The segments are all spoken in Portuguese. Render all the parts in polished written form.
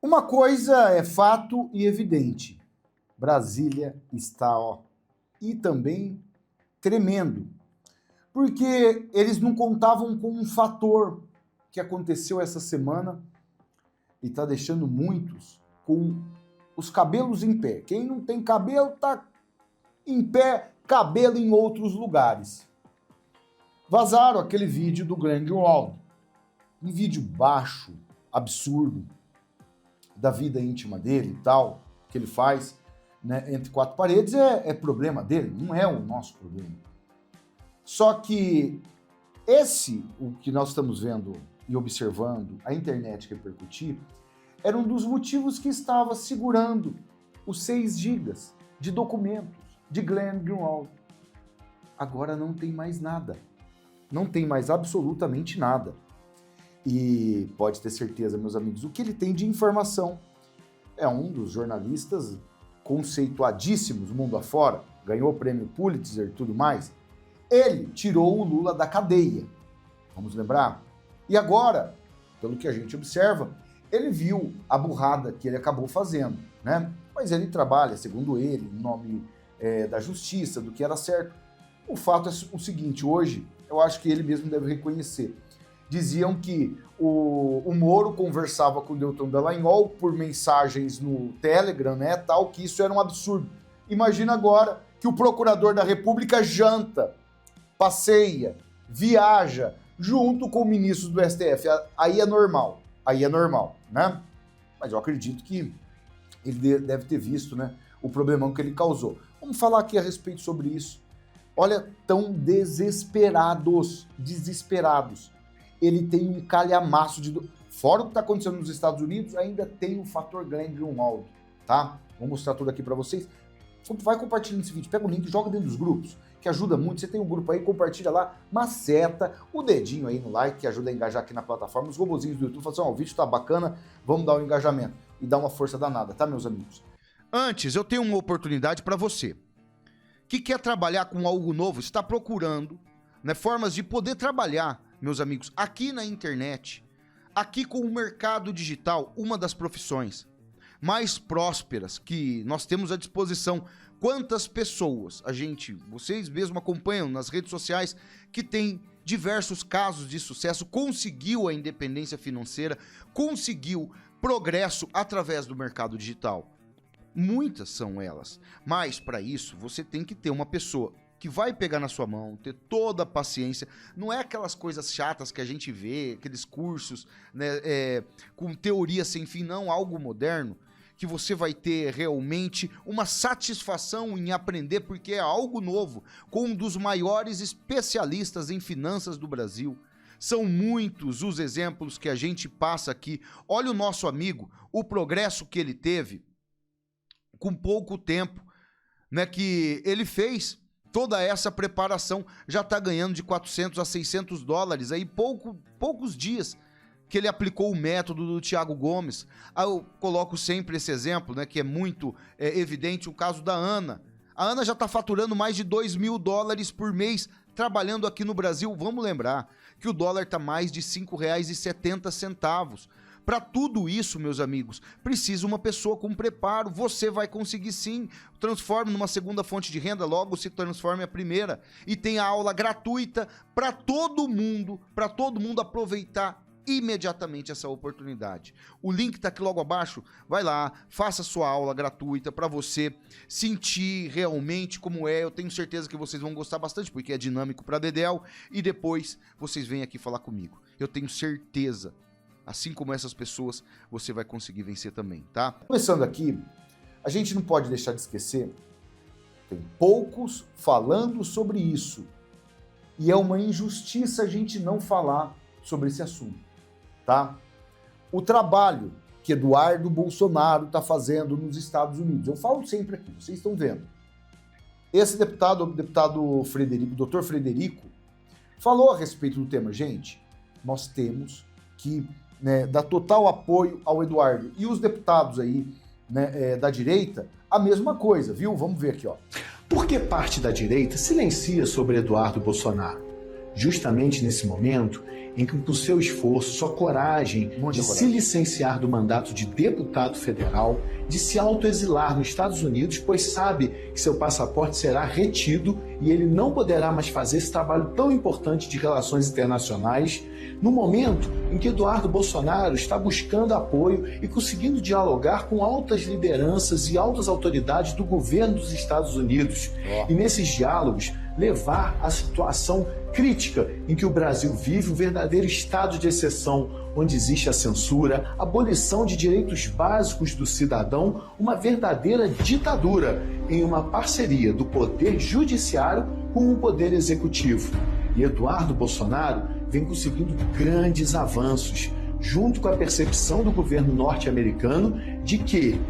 Uma coisa é fato e evidente. Brasília está, e também tremendo. Porque eles não contavam com um fator que aconteceu essa semana e está deixando muitos com os cabelos em pé. Quem não tem cabelo está em pé, cabelo em outros lugares. Vazaram aquele vídeo do Grindelwald. Um vídeo baixo, absurdo, da vida íntima dele e tal, que ele faz, né, entre quatro paredes, é problema dele, não é o nosso problema. Só que o que nós estamos vendo e observando, a internet repercutir, era um dos motivos que estava segurando os 6 gigas de documentos de Glenn Greenwald. Agora não tem mais nada. Não tem mais absolutamente nada. E pode ter certeza, meus amigos, o que ele tem de informação. É um dos jornalistas conceituadíssimos mundo afora, ganhou o prêmio Pulitzer e tudo mais. Ele tirou o Lula da cadeia, vamos lembrar? E agora, pelo que a gente observa, ele viu a burrada que ele acabou fazendo, né? Mas ele trabalha, segundo ele, em nome da justiça, do que era certo. O fato é o seguinte, hoje, eu acho que ele mesmo deve reconhecer. Diziam que o Moro conversava com o Deltan Dallagnol por mensagens no Telegram, né, tal, que isso era um absurdo. Imagina agora que o procurador da República janta, passeia, viaja, junto com ministros do STF. Aí é normal, né? Mas eu acredito que ele deve ter visto, né, o problemão que ele causou. Vamos falar aqui a respeito sobre isso. Olha, tão desesperados. Ele tem um calhamaço de... Fora o que está acontecendo nos Estados Unidos, ainda tem o fator Glenn Greenwald, tá? Vou mostrar tudo aqui para vocês. Vai compartilhando esse vídeo, pega o link, joga dentro dos grupos, que ajuda muito. Você tem um grupo aí, compartilha lá, maceta o dedinho aí no like, que ajuda a engajar aqui na plataforma. Os robozinhos do YouTube falam assim, o vídeo tá bacana, vamos dar um engajamento. E dar uma força danada, tá, meus amigos? Antes, eu tenho uma oportunidade para você que quer trabalhar com algo novo, está procurando, né, formas de poder trabalhar, meus amigos, aqui na internet, aqui com o mercado digital, uma das profissões mais prósperas que nós temos à disposição. Quantas pessoas vocês mesmos acompanham nas redes sociais que tem diversos casos de sucesso, conseguiu a independência financeira, conseguiu progresso através do mercado digital. Muitas são elas, mas para isso você tem que ter uma pessoa que vai pegar na sua mão, ter toda a paciência. Não é aquelas coisas chatas que a gente vê, aqueles cursos, né, com teoria sem fim, não, algo moderno, que você vai ter realmente uma satisfação em aprender, porque é algo novo, com um dos maiores especialistas em finanças do Brasil. São muitos os exemplos que a gente passa aqui. Olha o nosso amigo, o progresso que ele teve com pouco tempo, né, que ele fez toda essa preparação, já está ganhando de 400 a 600 dólares, aí poucos dias que ele aplicou o método do Thiago Gomes. Aí eu coloco sempre esse exemplo, né, que é muito evidente, o caso da Ana. A Ana já está faturando mais de 2 mil dólares por mês trabalhando aqui no Brasil. Vamos lembrar que o dólar está mais de R$ 5,70. Para tudo isso, meus amigos, precisa uma pessoa com preparo. Você vai conseguir sim. Transforme numa segunda fonte de renda, logo se transforme a primeira. E tem a aula gratuita para todo mundo aproveitar imediatamente essa oportunidade. O link está aqui logo abaixo. Vai lá, faça sua aula gratuita para você sentir realmente como é. Eu tenho certeza que vocês vão gostar bastante, porque é dinâmico para dedéu. E depois vocês vêm aqui falar comigo. Eu tenho certeza. Assim como essas pessoas, você vai conseguir vencer também, tá? Começando aqui, a gente não pode deixar de esquecer, tem poucos falando sobre isso. E é uma injustiça a gente não falar sobre esse assunto, tá? O trabalho que Eduardo Bolsonaro está fazendo nos Estados Unidos, eu falo sempre aqui, vocês estão vendo. Esse deputado, o deputado Frederico, o Dr. Frederico, falou a respeito do tema. Gente, nós temos que... né, dá total apoio ao Eduardo. E os deputados aí, né, da direita, a mesma coisa, viu? Vamos ver aqui, ó. Por que parte da direita silencia sobre Eduardo Bolsonaro? justamente nesse momento em que, com seu esforço, sua coragem se licenciar do mandato de deputado federal, de se autoexilar nos Estados Unidos, pois sabe que seu passaporte será retido e ele não poderá mais fazer esse trabalho tão importante de relações internacionais, no momento em que Eduardo Bolsonaro está buscando apoio e conseguindo dialogar com altas lideranças e altas autoridades do governo dos Estados Unidos. E nesses diálogos, levar a situação crítica em que o Brasil vive, um verdadeiro estado de exceção, onde existe a censura, a abolição de direitos básicos do cidadão, uma verdadeira ditadura em uma parceria do poder judiciário com o poder executivo. E Eduardo Bolsonaro vem conseguindo grandes avanços, junto com a percepção do governo norte-americano de que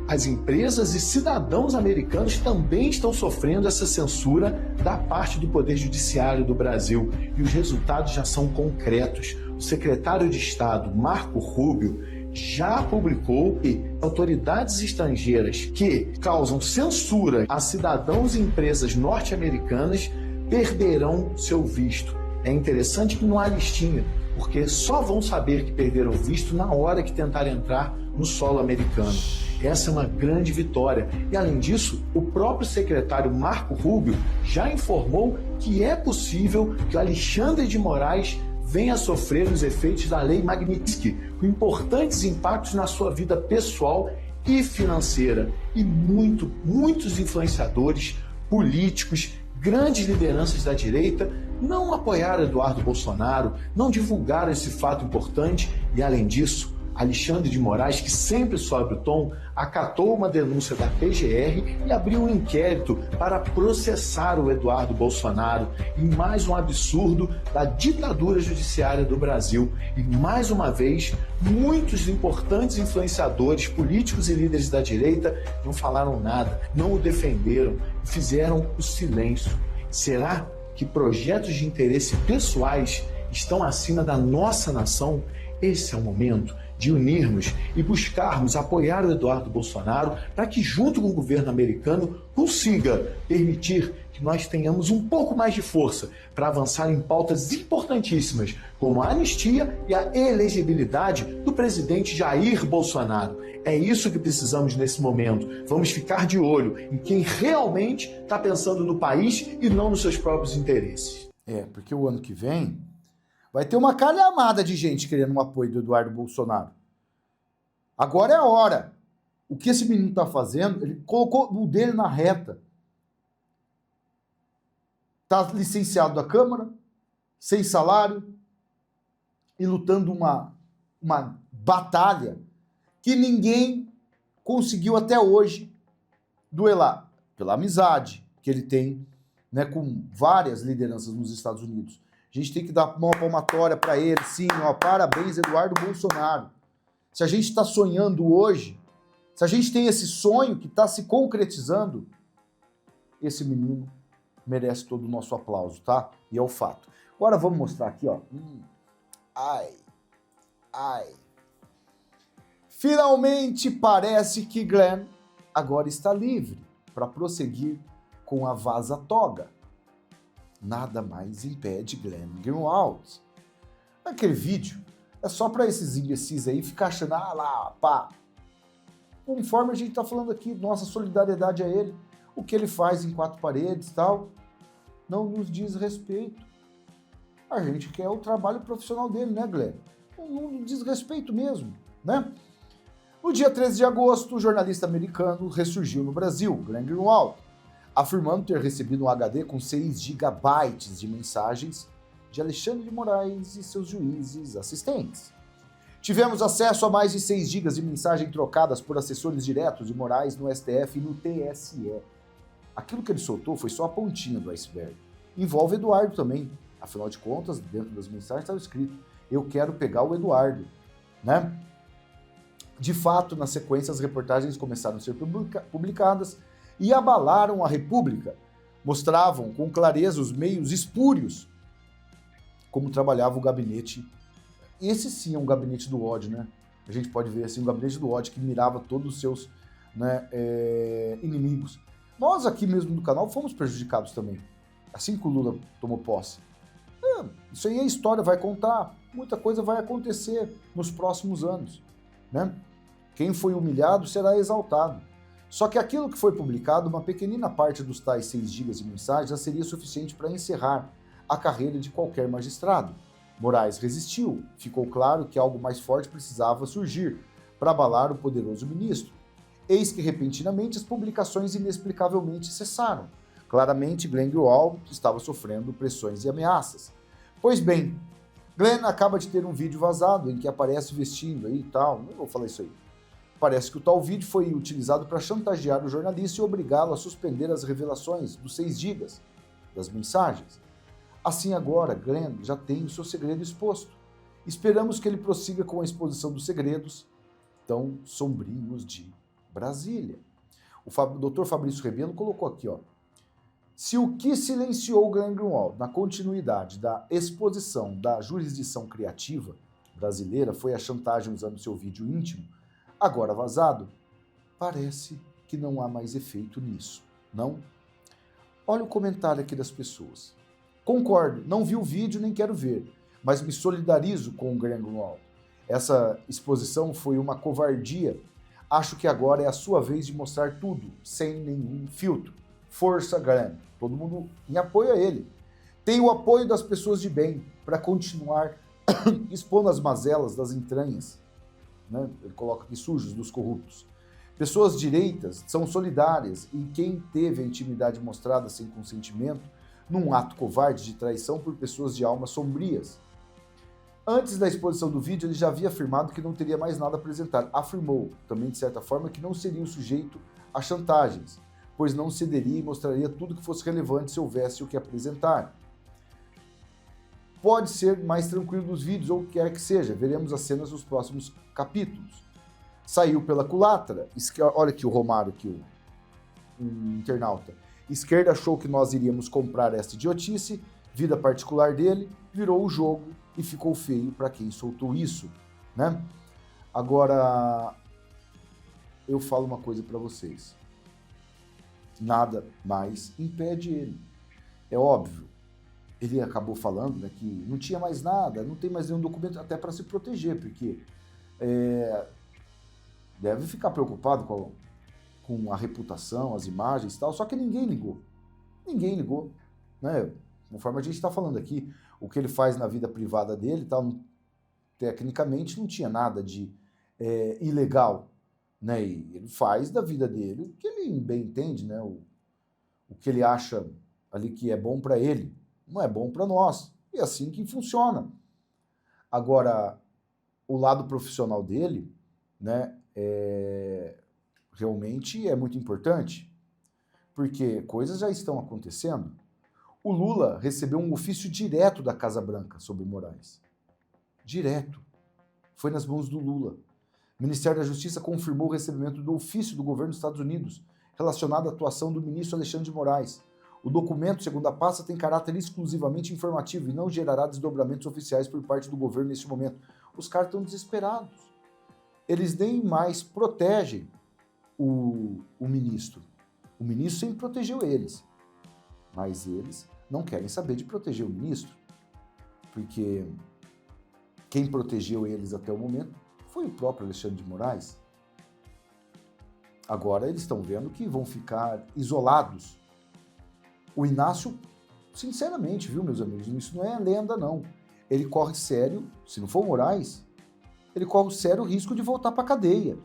as empresas e cidadãos americanos também estão sofrendo essa censura da parte do Poder Judiciário do Brasil. E os resultados já são concretos. O secretário de Estado, Marco Rubio, já publicou que autoridades estrangeiras que causam censura a cidadãos e empresas norte-americanas perderão seu visto. É interessante que não há listinha, porque só vão saber que perderam o visto na hora que tentarem entrar no solo americano. Essa é uma grande vitória. E, além disso, o próprio secretário Marco Rubio já informou que é possível que o Alexandre de Moraes venha a sofrer os efeitos da Lei Magnitsky, com importantes impactos na sua vida pessoal e financeira. E muitos influenciadores, políticos, grandes lideranças da direita não apoiaram Eduardo Bolsonaro, não divulgaram esse fato importante e, além disso, Alexandre de Moraes, que sempre sobe o tom, acatou uma denúncia da PGR e abriu um inquérito para processar o Eduardo Bolsonaro em mais um absurdo da ditadura judiciária do Brasil. E, mais uma vez, muitos importantes influenciadores, políticos e líderes da direita não falaram nada, não o defenderam, fizeram o silêncio. Será que projetos de interesse pessoais estão acima da nossa nação? Esse é o momento de unirmos e buscarmos apoiar o Eduardo Bolsonaro para que, junto com o governo americano, consiga permitir que nós tenhamos um pouco mais de força para avançar em pautas importantíssimas, como a anistia e a elegibilidade do presidente Jair Bolsonaro. É isso que precisamos nesse momento. Vamos ficar de olho em quem realmente está pensando no país e não nos seus próprios interesses. Porque o ano que vem vai ter uma calhamada de gente querendo um apoio do Eduardo Bolsonaro. Agora é a hora. O que esse menino está fazendo, ele colocou o dele na reta. Está licenciado da Câmara, sem salário, e lutando uma batalha que ninguém conseguiu até hoje duelar. Pela amizade que ele tem, né, com várias lideranças nos Estados Unidos. A gente tem que dar uma palmatória para ele, sim, parabéns, Eduardo Bolsonaro. Se a gente está sonhando hoje, se a gente tem esse sonho que está se concretizando, esse menino merece todo o nosso aplauso, tá? E é o fato. Agora vamos mostrar aqui, ó. Finalmente parece que Glenn agora está livre para prosseguir com a vaza-toga. Nada mais impede Glenn Greenwald. Aquele vídeo é só para esses imbecis aí ficar achando, conforme a gente tá falando aqui, nossa solidariedade a ele, o que ele faz em quatro paredes e tal, não nos diz respeito. A gente quer o trabalho profissional dele, né, Glenn? Não diz respeito mesmo, né? No dia 13 de agosto, o jornalista americano ressurgiu no Brasil, Glenn Greenwald, afirmando ter recebido um HD com 6 GB de mensagens de Alexandre de Moraes e seus juízes assistentes. Tivemos acesso a mais de 6 GB de mensagens trocadas por assessores diretos de Moraes no STF e no TSE. Aquilo que ele soltou foi só a pontinha do iceberg. Envolve Eduardo também. Afinal de contas, dentro das mensagens estava escrito: eu quero pegar o Eduardo, né? De fato, na sequência, as reportagens começaram a ser publicadas e abalaram a República. Mostravam com clareza os meios espúrios como trabalhava o gabinete. Esse sim é um gabinete do ódio, né? A gente pode ver assim, um gabinete do ódio que mirava todos os seus, né, inimigos. Nós aqui mesmo do canal fomos prejudicados também, assim que o Lula tomou posse. Isso aí a história vai contar, muita coisa vai acontecer nos próximos anos, né? Quem foi humilhado será exaltado. Só que aquilo que foi publicado, uma pequenina parte dos tais 6 gigas de mensagens já seria suficiente para encerrar a carreira de qualquer magistrado. Moraes resistiu, ficou claro que algo mais forte precisava surgir para abalar o poderoso ministro. Eis que repentinamente as publicações inexplicavelmente cessaram. Claramente Glenn Greenwald estava sofrendo pressões e ameaças. Pois bem, Glenn acaba de ter um vídeo vazado em que aparece vestindo aí e tal, não vou falar isso aí. Parece que o tal vídeo foi utilizado para chantagear o jornalista e obrigá-lo a suspender as revelações dos 6 gigas das mensagens. Assim agora, Glenn já tem o seu segredo exposto. Esperamos que ele prossiga com a exposição dos segredos tão sombrios de Brasília. O Dr. Fabrício Rebelo colocou aqui, ó. Se o que silenciou Glenn Greenwald na continuidade da exposição da jurisdição criativa brasileira foi a chantagem usando seu vídeo íntimo, agora vazado, parece que não há mais efeito nisso, não? Olha o comentário aqui das pessoas. Concordo, não vi o vídeo nem quero ver, mas me solidarizo com o Glenn Greenwald. Essa exposição foi uma covardia. Acho que agora é a sua vez de mostrar tudo, sem nenhum filtro. Força, Glenn. Todo mundo em apoio a ele. Tem o apoio das pessoas de bem para continuar expondo as mazelas das entranhas, né? Ele coloca aqui sujos dos corruptos. Pessoas direitas são solidárias e quem teve a intimidade mostrada sem consentimento num ato covarde de traição por pessoas de almas sombrias. Antes da exposição do vídeo, ele já havia afirmado que não teria mais nada a apresentar. Afirmou, também de certa forma, que não seria o sujeito a chantagens, pois não cederia e mostraria tudo que fosse relevante se houvesse o que apresentar. Pode ser mais tranquilo dos vídeos, ou o que quer que seja. Veremos as cenas nos próximos capítulos. Saiu pela culatra. Olha aqui o Romário, aqui, um internauta. Esquerda achou que nós iríamos comprar esta idiotice, vida particular dele, virou o jogo e ficou feio para quem soltou isso, né? Agora, eu falo uma coisa para vocês. Nada mais impede ele. É óbvio. Ele acabou falando, né, que não tinha mais nada, não tem mais nenhum documento, até para se proteger, porque deve ficar preocupado com a reputação, as imagens e tal, só que ninguém ligou. Ninguém ligou, né? Conforme a gente está falando aqui, o que ele faz na vida privada dele, tal, tecnicamente não tinha nada de ilegal, né? E ele faz da vida dele o que ele bem entende, né? O que ele acha ali que é bom para ele, não é bom para nós. E é assim que funciona. Agora, o lado profissional dele, né, realmente é muito importante, porque coisas já estão acontecendo. O Lula recebeu um ofício direto da Casa Branca sobre Moraes. Direto. Foi nas mãos do Lula. O Ministério da Justiça confirmou o recebimento do ofício do governo dos Estados Unidos relacionado à atuação do ministro Alexandre de Moraes. O documento, segundo a pasta, tem caráter exclusivamente informativo e não gerará desdobramentos oficiais por parte do governo neste momento. Os caras estão desesperados. Eles nem mais protegem o ministro. O ministro sempre protegeu eles. Mas eles não querem saber de proteger o ministro. Porque quem protegeu eles até o momento foi o próprio Alexandre de Moraes. Agora eles estão vendo que vão ficar isolados. O Inácio, sinceramente, viu, meus amigos, isso não é lenda, não. Ele corre sério, se não for o Moraes, ele corre sério risco de voltar para a cadeia.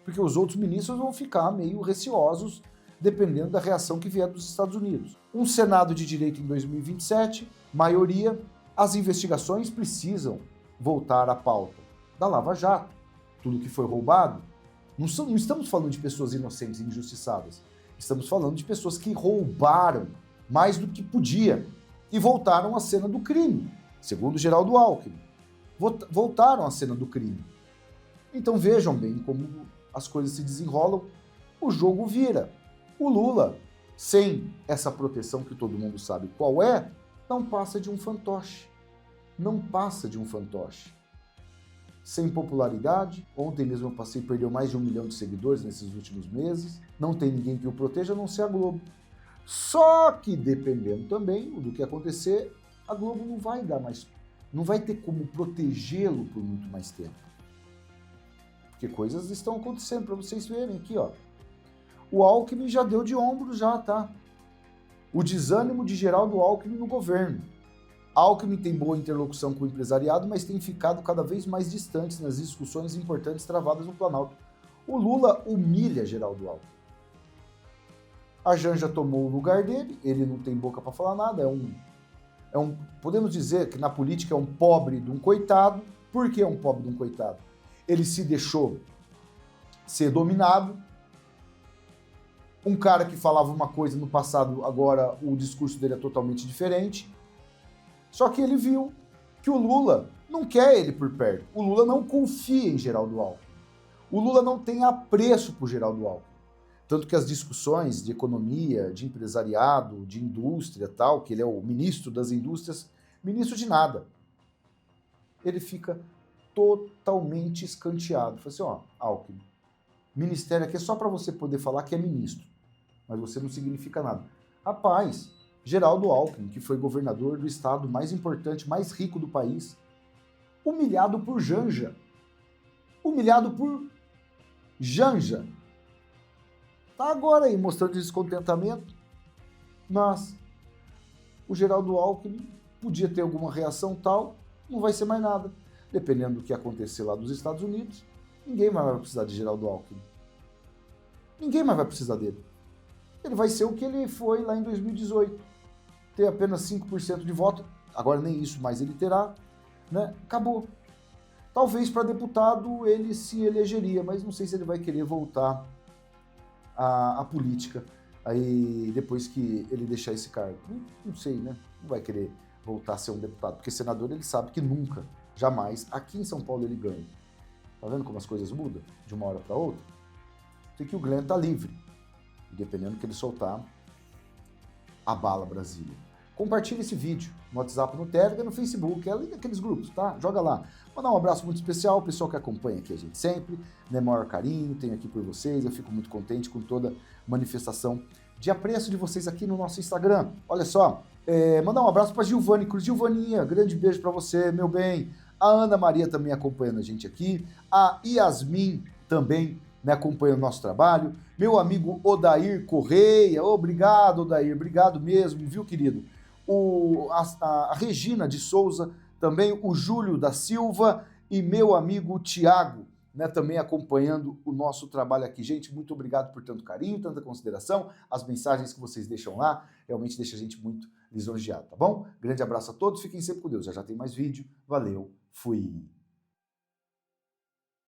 Porque os outros ministros vão ficar meio receosos, dependendo da reação que vier dos Estados Unidos. Um Senado de Direito em 2027, maioria, as investigações precisam voltar à pauta da Lava Jato. Tudo que foi roubado, não estamos falando de pessoas inocentes e injustiçadas. Estamos falando de pessoas que roubaram mais do que podia e voltaram à cena do crime, segundo Geraldo Alckmin. Voltaram à cena do crime. Então vejam bem como as coisas se desenrolam, o jogo vira. O Lula, sem essa proteção que todo mundo sabe qual é, não passa de um fantoche. Não passa de um fantoche. Sem popularidade, ontem mesmo eu passei, perdeu mais de 1 milhão de seguidores nesses últimos meses, não tem ninguém que o proteja, a não ser a Globo. Só que, dependendo também do que acontecer, a Globo não vai dar mais, não vai ter como protegê-lo por muito mais tempo. Porque coisas estão acontecendo para vocês verem aqui, ó. O Alckmin já deu de ombro já, tá? O desânimo de Geraldo Alckmin no governo. Alckmin tem boa interlocução com o empresariado, mas tem ficado cada vez mais distantes nas discussões importantes travadas no Planalto. O Lula humilha Geraldo Alckmin. A Janja tomou o lugar dele, ele não tem boca para falar nada, podemos dizer que na política é um pobre de um coitado. Por que é um pobre de um coitado? Ele se deixou ser dominado. Um cara que falava uma coisa no passado, agora o discurso dele é totalmente diferente. Só que ele viu que o Lula não quer ele por perto. O Lula não confia em Geraldo Alckmin. O Lula não tem apreço por Geraldo Alckmin. Tanto que as discussões de economia, de empresariado, de indústria tal, que ele é o ministro das indústrias, ministro de nada. Ele fica totalmente escanteado. Fala assim, ó, Alckmin, ministério aqui é só para você poder falar que é ministro, mas você não significa nada. Rapaz, Geraldo Alckmin, que foi governador do estado mais importante, mais rico do país, humilhado por Janja. Humilhado por Janja. Tá agora aí mostrando descontentamento. Mas o Geraldo Alckmin podia ter alguma reação tal, não vai ser mais nada. Dependendo do que acontecer lá dos Estados Unidos, ninguém mais vai precisar de Geraldo Alckmin. Ninguém mais vai precisar dele. Ele vai ser o que ele foi lá em 2018. Ter apenas 5% de voto. Agora nem isso mais ele terá. Né? Acabou. Talvez para deputado ele se elegeria, mas não sei se ele vai querer voltar à política aí depois que ele deixar esse cargo. Não sei, né? Não vai querer voltar a ser um deputado, porque senador ele sabe que nunca, jamais, aqui em São Paulo ele ganha. Tá vendo como as coisas mudam de uma hora para outra? Sei que o Glenn tá livre, dependendo que ele soltar a bala Brasília. Compartilhe esse vídeo no WhatsApp, no Telegram, no Facebook, é ali naqueles grupos, tá? Joga lá. Mandar um abraço muito especial ao pessoal que acompanha aqui a gente sempre, né? Maior carinho, tenho aqui por vocês, eu fico muito contente com toda manifestação de apreço de vocês aqui no nosso Instagram. Olha só, mandar um abraço para Gilvane Cruz. Gilvaninha, grande beijo para você, meu bem. A Ana Maria também acompanhando a gente aqui, a Yasmin também, né, acompanhando o nosso trabalho. Meu amigo Odair Correia, obrigado, Odair, obrigado mesmo, viu, querido? A Regina de Souza, também o Júlio da Silva e meu amigo Tiago, né, também acompanhando o nosso trabalho aqui. Gente, muito obrigado por tanto carinho, tanta consideração, as mensagens que vocês deixam lá, realmente deixa a gente muito lisonjeado, tá bom? Grande abraço a todos, fiquem sempre com Deus, já tem mais vídeo, valeu, fui!